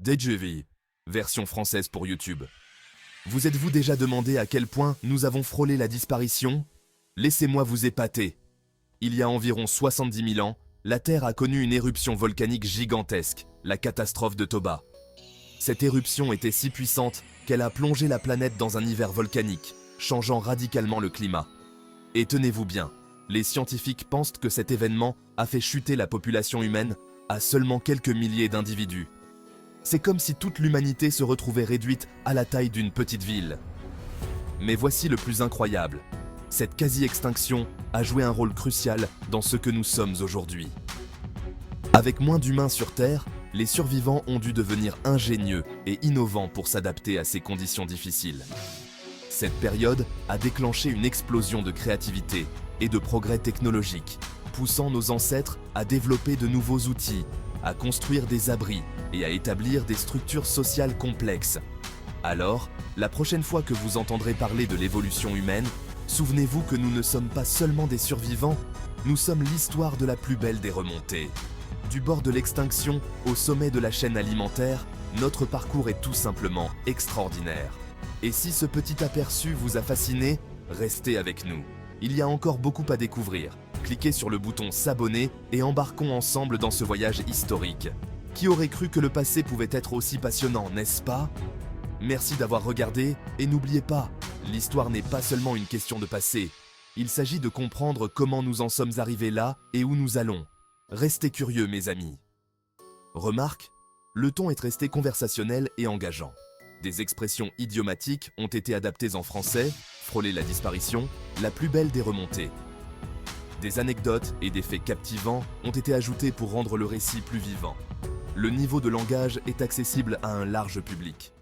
DJV, version française pour YouTube. Vous êtes-vous déjà demandé à quel point nous avons frôlé la disparition? Laissez-moi vous épater. Il y a environ 70 000 ans, la Terre a connu une éruption volcanique gigantesque, la catastrophe de Toba. Cette éruption était si puissante qu'elle a plongé la planète dans un hiver volcanique, changeant radicalement le climat. Et tenez-vous bien, les scientifiques pensent que cet événement a fait chuter la population humaine à seulement quelques milliers d'individus. C'est comme si toute l'humanité se retrouvait réduite à la taille d'une petite ville. Mais voici le plus incroyable. Cette quasi-extinction a joué un rôle crucial dans ce que nous sommes aujourd'hui. Avec moins d'humains sur Terre, les survivants ont dû devenir ingénieux et innovants pour s'adapter à ces conditions difficiles. Cette période a déclenché une explosion de créativité et de progrès technologiques, poussant nos ancêtres à développer de nouveaux outils, à construire des abris et à établir des structures sociales complexes. Alors, la prochaine fois que vous entendrez parler de l'évolution humaine, souvenez-vous que nous ne sommes pas seulement des survivants, nous sommes l'histoire de la plus belle des remontées. Du bord de l'extinction au sommet de la chaîne alimentaire, notre parcours est tout simplement extraordinaire. Et si ce petit aperçu vous a fasciné, restez avec nous. Il y a encore beaucoup à découvrir. Cliquez sur le bouton s'abonner et embarquons ensemble dans ce voyage historique. Qui aurait cru que le passé pouvait être aussi passionnant, n'est-ce pas? Merci d'avoir regardé et n'oubliez pas, l'histoire n'est pas seulement une question de passé. Il s'agit de comprendre comment nous en sommes arrivés là et où nous allons. Restez curieux, mes amis. Remarque, le ton est resté conversationnel et engageant. Des expressions idiomatiques ont été adaptées en français, frôler la disparition, la plus belle des remontées. Des anecdotes et des faits captivants ont été ajoutés pour rendre le récit plus vivant. Le niveau de langage est accessible à un large public.